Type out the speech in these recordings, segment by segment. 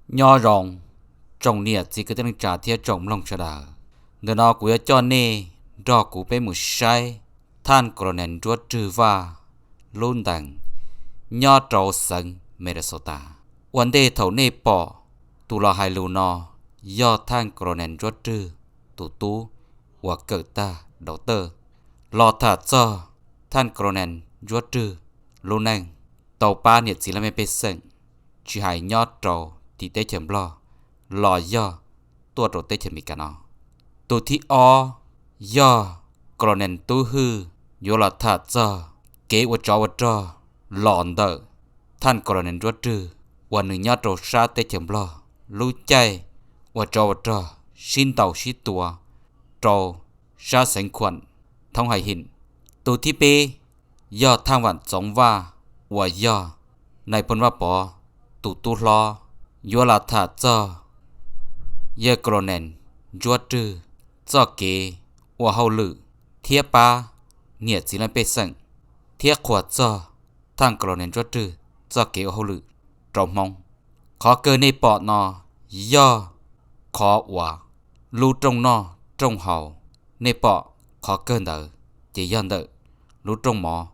nho rong trồng nia chỉ cứ tên trả thiệt trồng lông cho đà người nó của cho nê do của bé một sai than coronen chúa trừ va luôn đằng nho trâu sân Minnesota vấn đề thấu nê bỏ tụ lò hai lù nò do than coronen chúa trừ tụ tú và cờ ta đầu tơ lò thả cho than coronen chúa trừ luôn nang tàu ba nhiệt chỉ là mấy bê sân chỉ hai nho trâu thì tế chấm lò do tua trâu tế chấm bị cả nó tụ thi o do coronen tu hư yo là thả cho kế của trò lòn đỡ than coronen chúa trừ và nữ nho trâu sa tế chấm lưu chay và trò xin tàu xí tua trâu sa sánh khuẩn thông hải hình tụ thi bê do thang vạn giống và do này phân va bỏ tụ tu lo yo là thả cho ye coronen chúa trừ cho kế và hậu lự thiết ba nhiệt chỉ là bê sẵn thiết khỏa cho thang coronen chúa trừ cho kế và hậu lự trọng mong khó cơ nê bỏ nó do khó và lưu trong nó trong hậu nê bỏ khó cơ nợ chỉ do nợ lưu trong mỏ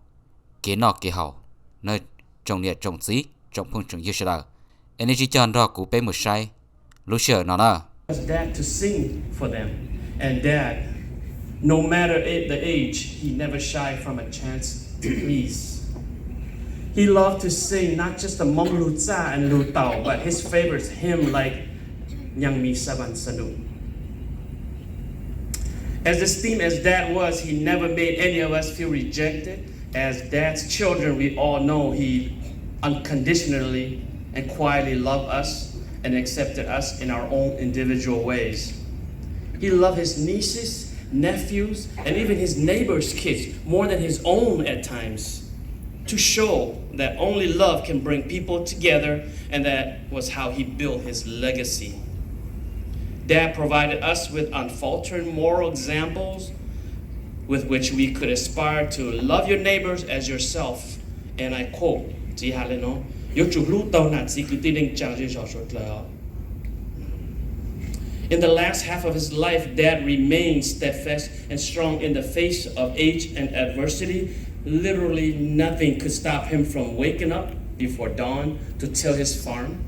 kế nó kế hậu nơi trong nhiệt trong xí trong phương trường yêu sở energy chọn đó của bé một sai lưu sở nó nè Dad to sing for them, and Dad, no matter the age, he never shied from a chance to please. He loved to sing not just the Mong Lu Tsa and Lu Tao, but his favorite hymn like Nyang Mi Saban Sanu. As esteemed as Dad was, he never made any of us feel rejected. As Dad's children, we all know he unconditionally and quietly loved us and accepted us in our own individual ways. He loved his nieces, nephews, and even his neighbors' kids more than his own at times, to show that only love can bring people together, and that was how he built his legacy. Dad provided us with unfaltering moral examples with which we could aspire to love your neighbors as yourself. And I quote, in the last half of his life, Dad remained steadfast and strong in the face of age and adversity. Literally nothing could stop him from waking up before dawn to till his farm.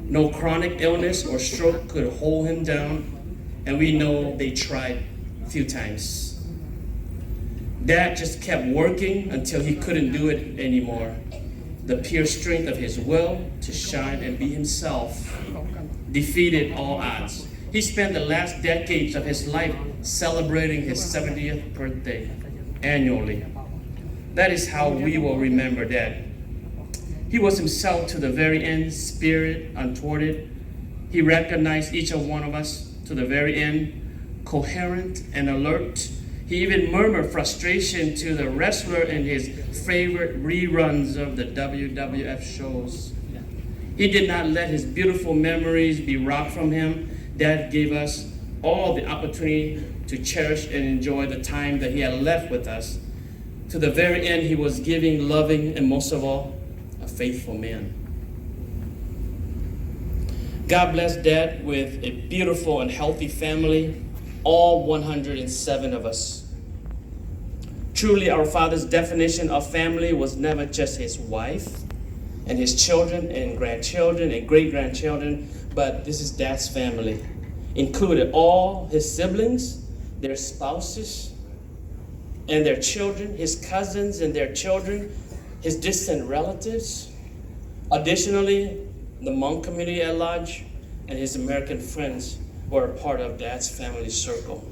No chronic illness or stroke could hold him down, and we know they tried a few times. Dad just kept working until he couldn't do it anymore. The pure strength of his will to shine and be himself defeated all odds. He spent the last decades of his life celebrating his 70th birthday annually. That is how we will remember Dad. He was himself to the very end, spirit unthwarted. He recognized each of one of us to the very end, coherent and alert. He even murmured frustration to the wrestler in his favorite reruns of the WWF shows. He did not let his beautiful memories be robbed from him. Dad gave us all the opportunity to cherish and enjoy the time that he had left with us. To the very end, he was giving, loving, and most of all, a faithful man. God bless Dad with a beautiful and healthy family, all 107 of us. Truly, our father's definition of family was never just his wife and his children and grandchildren and great-grandchildren, but this is Dad's family, included all his siblings, their spouses, and their children, his cousins and their children, his distant relatives. Additionally, the Hmong community at large and his American friends were a part of Dad's family circle.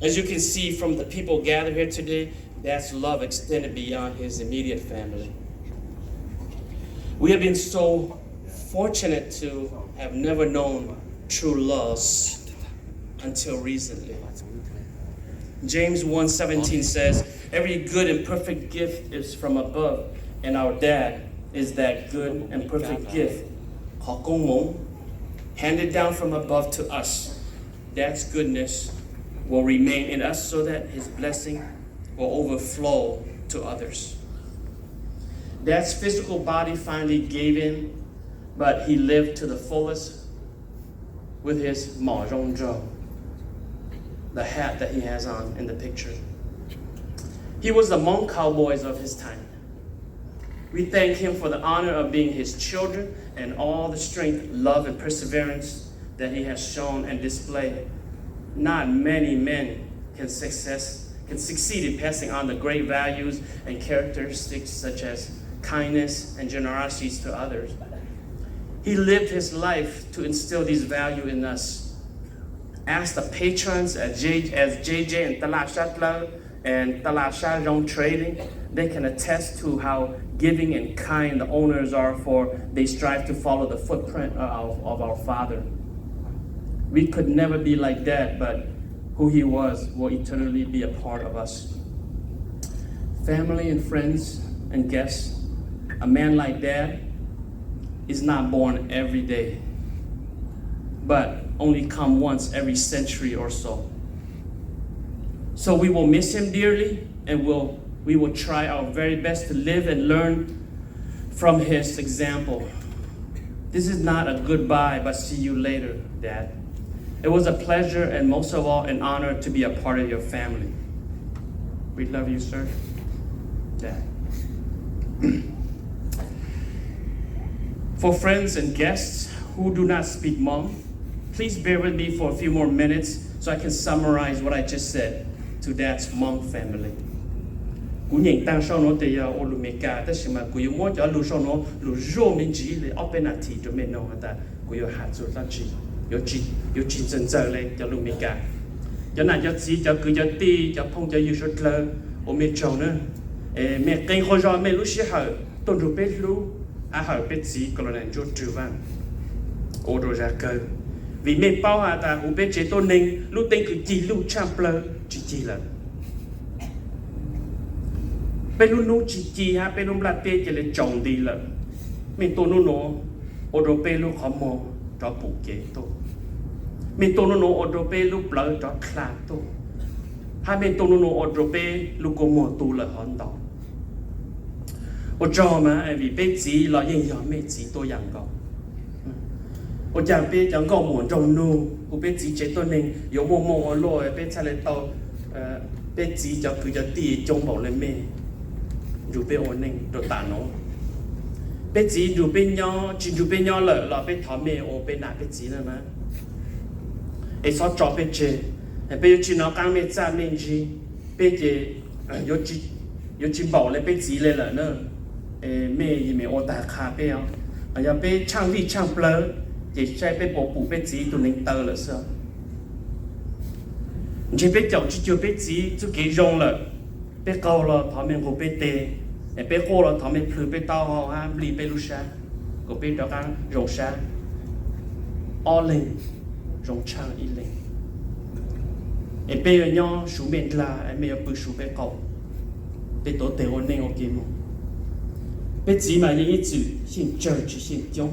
As you can see from the people gathered here today, Dad's love extended beyond his immediate family. We have been so fortunate to have never known true loss until recently. James 1:17 says, every good and perfect gift is from above, and our Dad is that good and perfect gift. Handed down from above to us. Dad's goodness will remain in us so that his blessing will overflow to others. Dad's physical body finally gave in, but he lived to the fullest with his ma rong zhou, the hat that he has on in the picture. He was the Hmong cowboys of his time. We thank him for the honor of being his children and all the strength, love, and perseverance that he has shown and displayed. Not many men can succeed in passing on the great values and characteristics such as kindness and generosity to others. He lived his life to instill these values in us. Ask the patrons as JJ and Tala Shatla and Tala Shajong Trading, they can attest to how giving and kind the owners are, for they strive to follow the footprint of our father. We could never be like that, but who he was will eternally be a part of us. Family and friends and guests, a man like that is not born every day, but only come once every century or so. So we will miss him dearly, and we will try our very best to live and learn from his example. This is not a goodbye, but see you later, Dad. It was a pleasure and most of all an honor to be a part of your family. We love you, sir. Dad. For friends and guests who do not speak Hmong, please bear with me for a few more minutes so I can summarize what I just said to Dad's Hmong family. Cú nhìn tăng sau nó thì ô lù mẹ cả, tất nhiên mà cú yêu muốn cho lù sau nó lù rô mình chỉ là ở bên thị cho mình nó ta cú yêu hạt rồi ta chỉ yêu chỉ chân giờ lên cho lù mẹ cả, cho nên cho chỉ cho cứ cho ti cho phong cho yêu số lơ, ô mẹ chồng nữa, mẹ cây hoa rồi mẹ lú xí hở, tôn rồi bé lú, hở bé chỉ còn là cho trừ văn, ô rồi ra cơ, vì mẹ bao hà ta ô bé chế tôn ninh, lú tên cứ chỉ lú chăm lơ, chỉ là bên luôn nô chỉ ha bên luôn là tê chỉ là trồng đi là mình tôi nó ở đâu bên luôn khó mò cho bù kế tôi mình tôi nó ở đâu bên luôn lỡ cho khát tôi hai bên tôi nó ở đâu bên luôn có mò tu là hòn đảo ở cho mà vì bên chỉ là những gì mấy chỉ tôi dạng có ở chẳng bên chẳng có muốn trồng nô ở bên chỉ chế tôi nên有mò ở lối bên chạy lên tàu bên chỉ cho cứ cho tì trồng bảo lên mê dù bé ổn định rồi tả nó bé chỉ dù bé nhỏ chỉ dù bé nhỏ lợ là bé thọ mẹ ô bé nã bé chỉ nữa mà ấy sao cho bé chơi bé chỉ nó căng mẹ cha mẹ gì bé chỉ yo chỉ bảo lại bé chỉ lên lợ nữa mẹ gì mẹ ô tả khá bé à giờ bé trang vi trang plơ chỉ chơi bé bộ phụ bé chỉ tụi mình tơ là sao chỉ bé chồng chỉ cho bé chỉ chú kỹ rong lợ bé câu là thọ mẹ của bé tê bé cô là thọ mẹ phứ bé tao họ ha lì bé lu sa của bé đó cái rong sa all in rong trang y lên bé ở nhau số mẹ là mẹ ở bự số bé câu bé tổ tê ôn nên ok mà bé chỉ mà những cái chữ xin chơi chỉ xin chung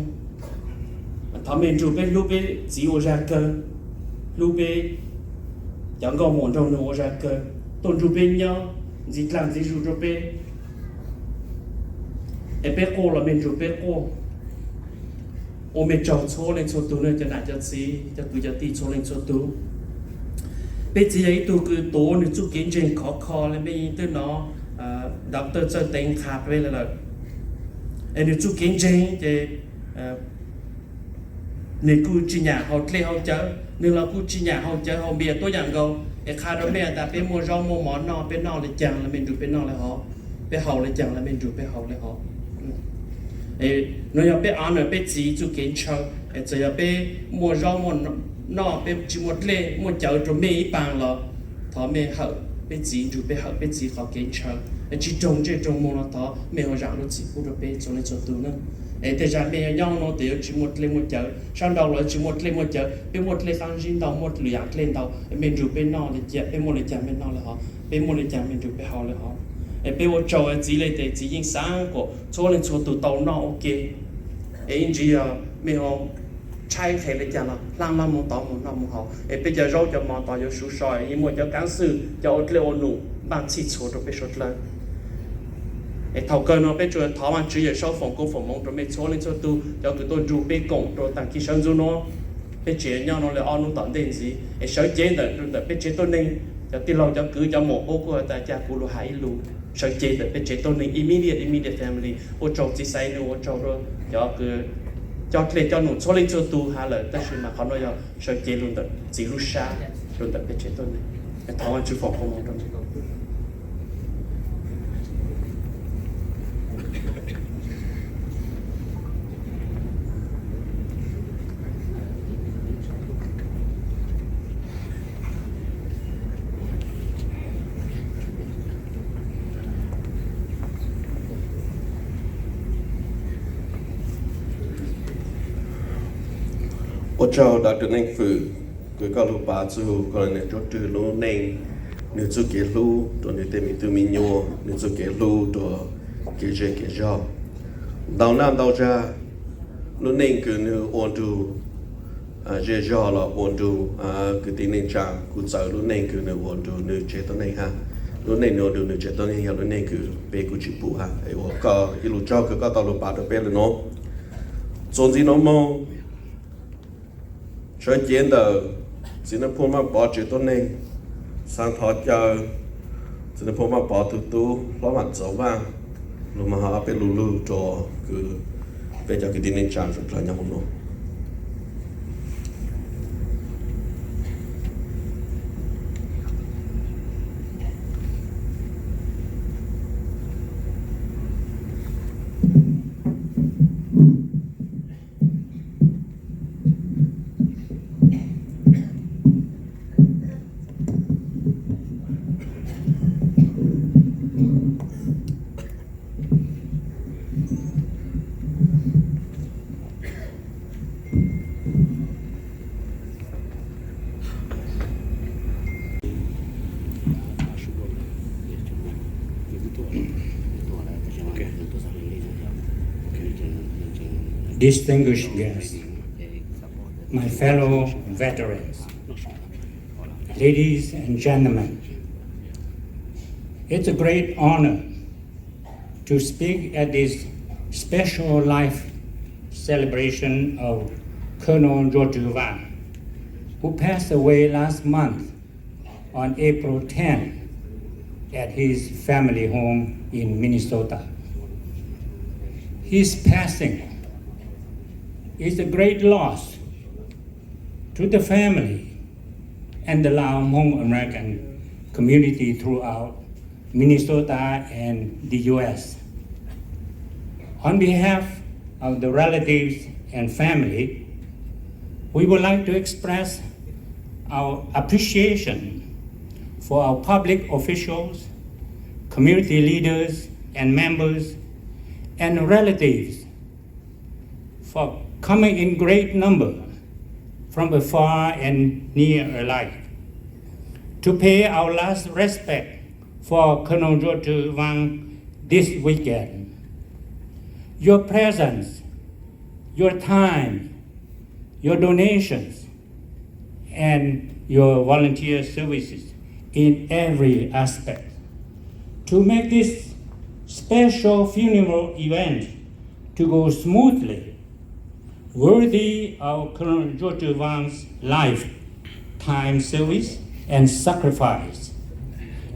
thọ mẹ chú bé lu bé chỉ ở ra cơ lu bé chẳng có muốn trong nó ra cơ tôn chú bé nhau gì làm gì chú bé bé cô là mình chú bé cô ô mình chọn số lên số tu nữa cho nãy cho gì cho cứ cho tí số lên số tu bé chỉ ấy tu cứ tổ nữa chú kiến trình khó lên bên tới nó doctor cho tên khát về là nếu chú kiến trình thì nếu cứ chỉ nhà họ lấy họ chở nếu là cứ chỉ nhà họ chở họ bia tôi chẳng câu khá đó mẹ ta bé mua rau mua món nọ bé nọ lại chẳng là mình rủ bé nọ lại họ bé hậu lại chẳng là mình rủ bé hậu lại họ nếu bé ăn rồi bé chỉ chú kiến chơi giờ bé mua rau mua nọ bé chỉ một lê mua chợ rồi mẹ bằng là thọ mẹ hậu bé chỉ rủ bé hậu bé chỉ họ kiến chơi chỉ trồng mua nó thọ mẹ họ rằng nó chỉ phụ rồi bé cho nên cho tụi nó thế ra mẹ nhau nó thì chỉ một lên một chợ sang đầu là chỉ một lên một chợ bên một lên khang xin đầu một lửa lên đầu bên rủ bên nọ thì chợ bên một lên chợ bên nọ là họ bên một lên chợ bên rủ bên họ là họ bên một trâu chỉ lên thì chỉ những sáng của số lên số từ tàu nọ ok ấy chỉ mẹ họ trai thế lên chợ là lang một tàu một nọ một họ bây giờ rau cho mò tàu cho số sỏi nhưng một cho cán sư cho lên ôn nụ bằng chỉ số rồi bên số lên thầu cơ nó bên chỗ tháo ăn chỉ ở sau phòng cô phòng mong rồi mấy số lên cho tu cho tụi tôi ru bên cổng rồi tăng khi sơn du nó bên chế nhau nó là on nó tận tiền gì sở chế là bên chế tôi nên cho tin lâu cho cứ cho một ô cô ta cha cô lo hãy luôn sở chế là bên chế tôi nên immediate family ô trâu chỉ say nữa ô trâu rồi cho cứ cho lên cho nụ số lên cho tu hay là tất nhiên mà họ nói cho sở chế luôn được chỉ lúc xa luôn được bên chế tôi nên tháo ăn chỉ phòng không mong rồi Ô chào đã được anh phụ cứ có lúc bà chú còn là chốt trừ lô nên nếu chú kế lô rồi nếu tên mình tự mình nhô nếu chú kế lô rồi kế chế kế cho đào nam đào ra lô nên cứ nếu ổn đủ chế cho là ổn đủ cứ tin nên chàng cứ sợ lô nên cứ nếu ổn đủ nếu chế tao nên ha lô nên nếu đủ nếu chế tao nên ha lô nên cứ bé cứ chịu bù ha ấy có ít lúc cho cứ có tao lúc bà được bé là nó trong gì nó mong cho chiến đầu chỉ nên phun mà bỏ chữ tốt này sang thọ chờ chỉ nên phun mà bỏ tu lo mặt dấu vàng lúc mà họ bị lù cho cứ bây giờ cái tin nên chán rất là nhau nó Distinguished guests, my fellow veterans, ladies and gentlemen, it's a great honor to speak at this special life celebration of Colonel Rwg Vaj, who passed away last month on April 10 at his family home in Minnesota. His passing is a great loss to the family and the Lao Hmong American community throughout Minnesota and the US. On behalf of the relatives and family, we would like to express our appreciation for our public officials, community leaders and members, and relatives for coming in great number from afar and near alike to pay our last respect for Colonel Rwg Vaj this weekend. Your presence, your time, your donations, and your volunteer services in every aspect to make this special funeral event to go smoothly, worthy of Colonel Rwg Vaj's lifetime service and sacrifice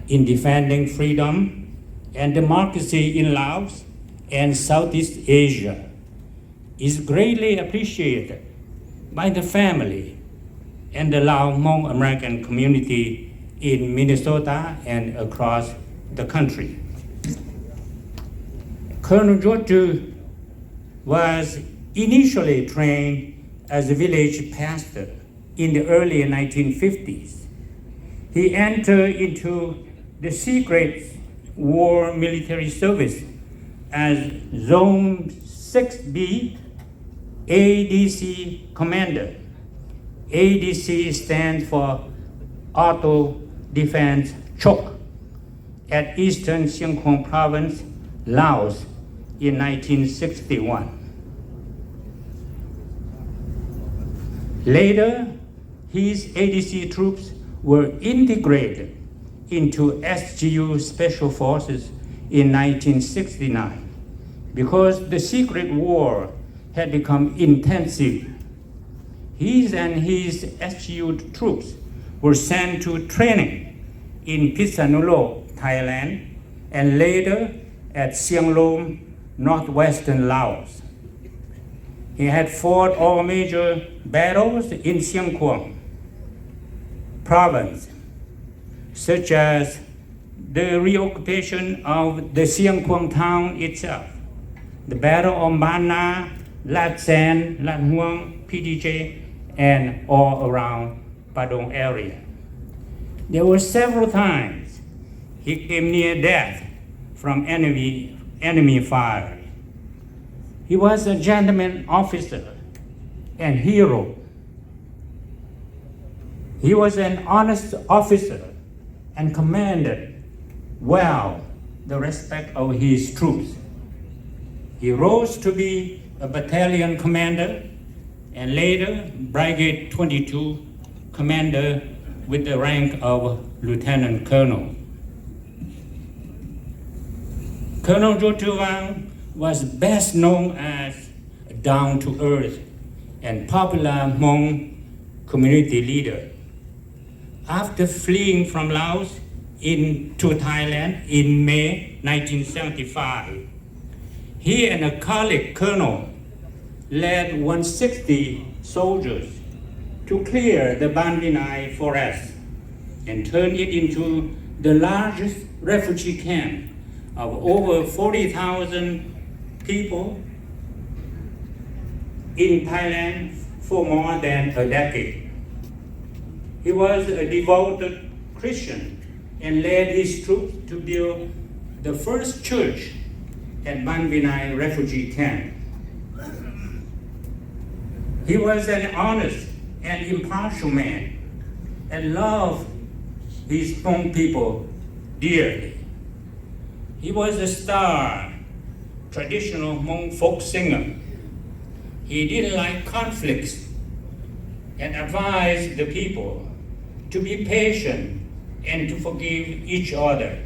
in defending freedom and democracy in Laos and Southeast Asia is greatly appreciated by the family and the Lao Hmong American community in Minnesota and across the country. Colonel Rwg was initially trained as a village pastor in the early 1950s. He entered into the secret war military service as Zone 6B ADC commander. ADC stands for Auto Defense Chok at Eastern Siêng Khong Province, Laos in 1961. Later, his ADC troops were integrated into SGU Special Forces in 1969 because the secret war had become intensive. He and his SGU troops were sent to training in Pisanulok, Thailand, and later at Sianglom, northwestern Laos. He had fought all major battles in Siangkwang province, such as the reoccupation of the Siangkwang town itself, the Battle of Mana, Lat San, Lat Huang, PDJ, and all around Padong area. There were several times he came near death from enemy fire. He was a gentleman officer and hero. He was an honest officer and commanded well the respect of his troops. He rose to be a battalion commander and later Brigade 22 commander with the rank of Lieutenant Colonel. Colonel Ntsuab Rwg was best known as a down-to-earth and popular Hmong community leader. After fleeing from Laos to Thailand in May 1975, he and a colleague colonel led 160 soldiers to clear the Ban Vinai forest and turn it into the largest refugee camp of over 40,000 people in Thailand for more than a decade. He was a devoted Christian and led his troops to build the first church at Ban Vinai refugee camp. He was an honest and impartial man and loved his own people dearly. He was a star, traditional Hmong folk singer. He didn't like conflicts and advised the people to be patient and to forgive each other.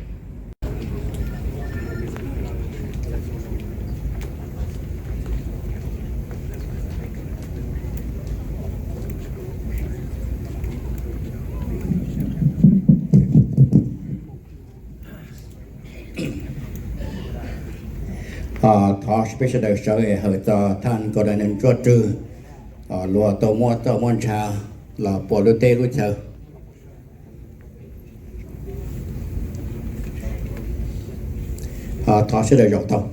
Thọ special đời sau ở cho than có nên cho trừ lúa tàu mua trà là bỏ lúa tê lúa chờ thọ sẽ đời dọc tàu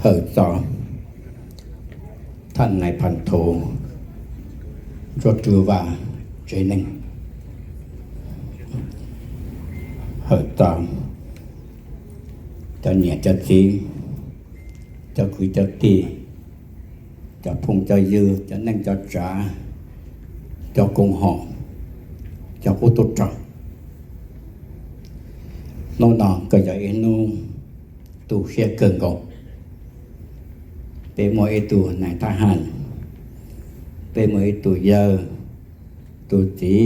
ở choท่านนายพันโทรถจูว่าเจนึงเหตุตามจะเหนียจะซีจะคุยจะตีจะพงจะยือจะนั่งจะจ๋าจะกงห่อจะพูดตุจโน่นน่ะก็จะเอ็นนู่ตูเชี่ยเกินก่อนเป็นมวยตัวในทหารเป็นมวยตัวเยอะตัวจี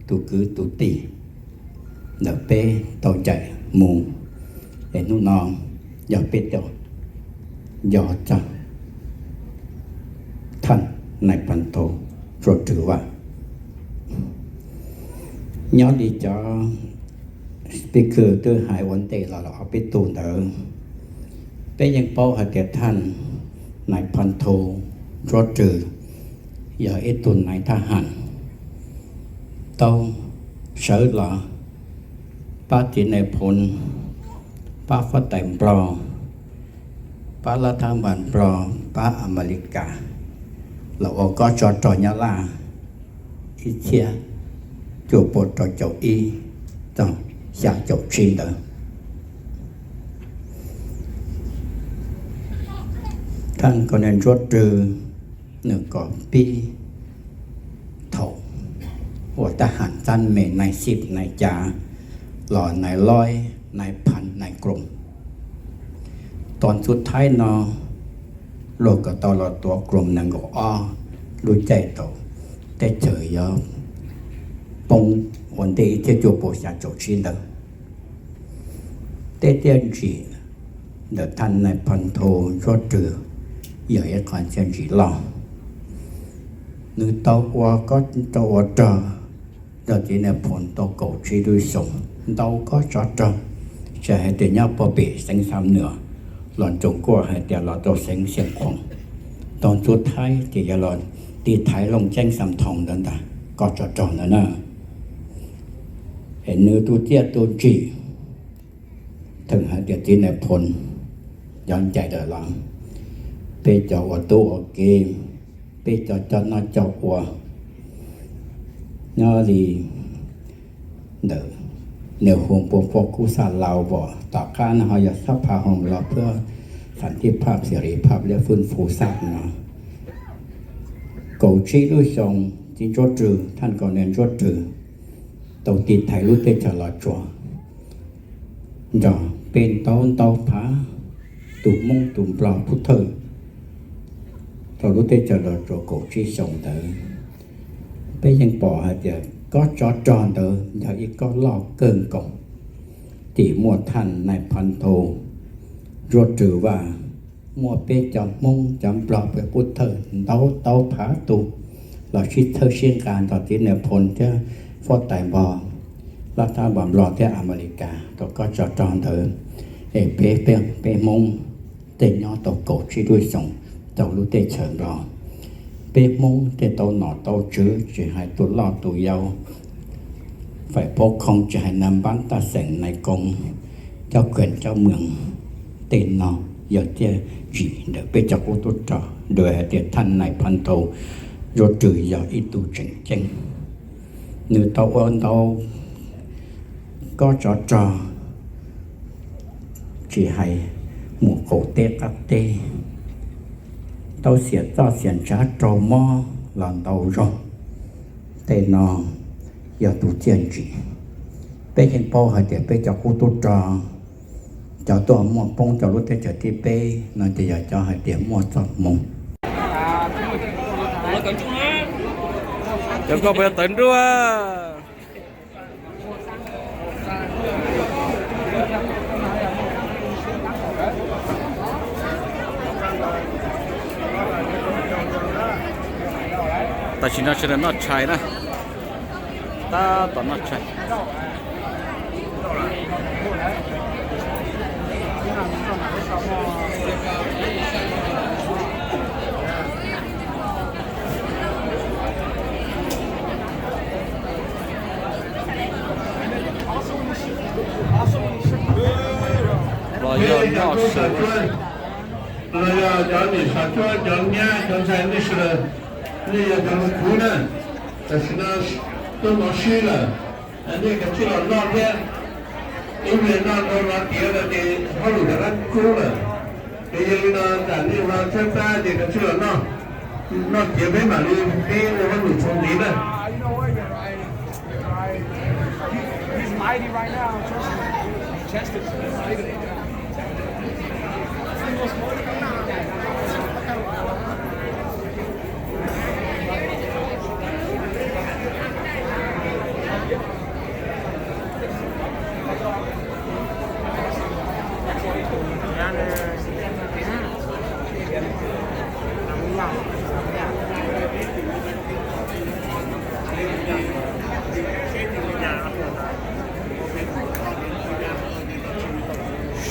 ตัวคือตัวตีเด็กเป็นตัวใจมูเห็นนุ่นนองอยากเป็นตัวอยากจะท่านในพันโตรถถือว่าย้อนดีจ้าสปีกเกอร์ตัวหายวันเตะเราเอาไปตูนเดิมเป็นยังเป้าหาแก่ท่านนายพันโทรถจืออย่าเอตุนนายทหารต้องเสือหล่อป้าจีนในพลป้าฟัดแต่งปลอป้าละทางบ้านปลอป้าอเมริกาเราก็จอดจอยาลาอีเชียจูบปดจอดเจ้าอีต้องอยากเจ้าชินเดอท่านก็เน้นรถจือหนึ่งก่อนปีเถาหัวทหารท่านเมนในสิบในจาหล่อในร้อยในพันในกลุ่ม ตอนสุดท้ายเนาะโลกก็ตลอดตัวกลมนังก็รู้ใจโตแต่เฉยยอปงวันเดียที่จูบชาโจชินเดแต่เตียนจีเดท่านในพันโทรถเรือ有一款像是浪นึกตัวว่าก็ตัวเจอเราจีเนี่ยผลตัวเก่าชีด้วยส่งตัวก็จอดจะให้เดี๋ยวพอเปสังสามเหนือหล่อนจงกลัวให้เดี๋ยวเราตัวเสียงเสียงของตอนสุดท้ายที่จะหล่อนตีท้ายลงแจ้งสามทองนั่นแหละก็จอดนั่นน่ะเห็นเนื้อตัวเจี๊ยตัวจีถึงให้เดี๋ยวจีเนี่ยผลย้อนใจเดือดร้อนไปเจาะว่าตัวเกมไปเจาะน่าเจาะหัวน่าดีเด้อnếu hùng bộ phó cú sa lào bỏต่อการhọอยากสภาหอมเราเพื่อสันติภาพเสรีภาพและฟื้นฟูศาสตร์นะcầu trí đối xong chính chốt trừท่านก็เน้นchốt trừ tàuติดถ่ายรูปไปจะหล่อจั่วจ่อเป็นเตาผาตุ่มมงตุ่มปลาพุทธเรารู้ได้จะหล่อจั่วcầu tríส่งเต๋อไปยังป่อหาเดียวก็จอดเดินอย่าอีกก็ลอกเกินกงตีมัวท่านในพันโทรวดถือว่ามัวเป้จำมงจำปลอบไปพุทธเตาผาตุเราชิดเธอเชียงการต่อที่ในพลเจ้าฟอดไตบอรัฐบาลรอที่อเมริกาตัวก็จอดเดินเป้มงเตยย้อนตกโกชีด้วยส่งเจ้ารู้เตเฉินรอbê mông để tàu nọ tàu chữ chỉ hai tụ lọ tụ dâu phải bố không chỉ hai năm bán ta sành này công cho quyền cho mượn tên nọ giờ chơi chỉ để bê cho cô tốt trò đợi để thanh nàyพันโทrồi trừ giờ ít tụ chỉnh chênh nếu tàu ơn tàu có trò chỉ hai một cổ tê cắt tê tao xiển trả trâu mò làm tàu rồi tên nó giờ tụ tiền gì bé hiện bao hay để bé cho cô tốt cho tôi mua bông cho lúc tới chờ thì bé nó thì giờ cho hai điểm mua cho mông cho cô bé tỉnh rồi ta chỉ nói chuyện nó chạy nè ta toàn nó chạy rồi giờ nó sửa rồi cho mình sản xuất cho nhà cho sản đi sửaนี่ยังทำคูนะแต่สิ่งนั้นต้องมาชื่อละอันนี้ก็ชื่อเรานอนเนี่ยอีเวนต์นอนเราเกี่ยวกับที่เขาหลุดจากคูละที่ยังนอนแต่นี่เราเชื่อใจที่ก็ชื่อเรานอนเกี่ยวไม่มาเลยที่เราหลุดชนดีนะ He's mighty right now. Chest is mighty.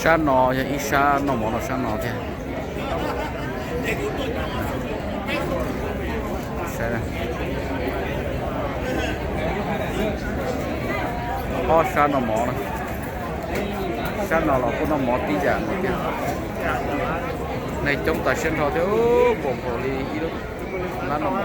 sa nọ chứ ít sa nó mỏ nó sa nọ thế sa này sa nó mỏ này sa nọ là cũng nó mỏ tí giả một cái này chúng ta xem thôi thế bộ đi ít lắm lá nó mỏ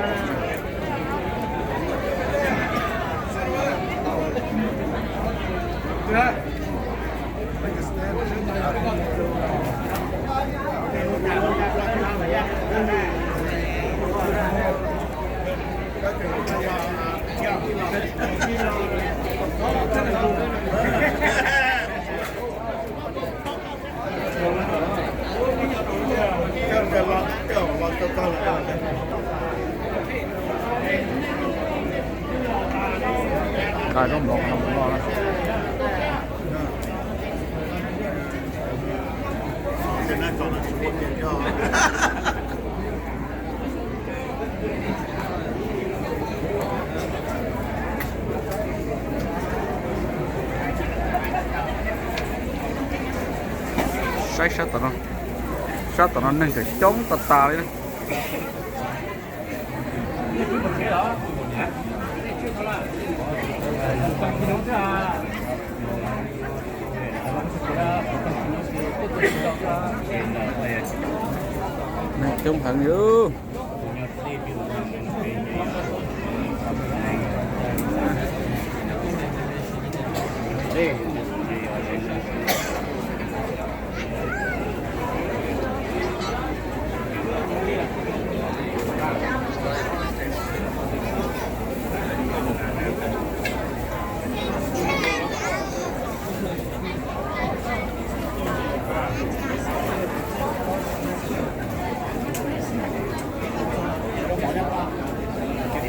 จะลองเจ้าลองก็เลยCài nó một không ngon lắm. Sát tụi nó nâng cái chống tà đấy. Này chung thằng dữ.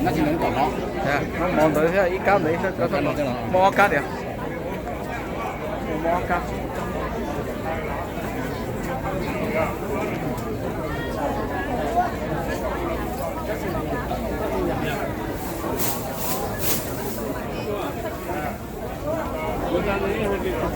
Nó chỉ nướng còn nó. Nó mòn tới thế ít cá đấy cho mò cá được. Mò cá. Hãy subscribe cho kênh Ghiền Mì Gõ để không bỏ lỡ những video hấp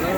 dẫn.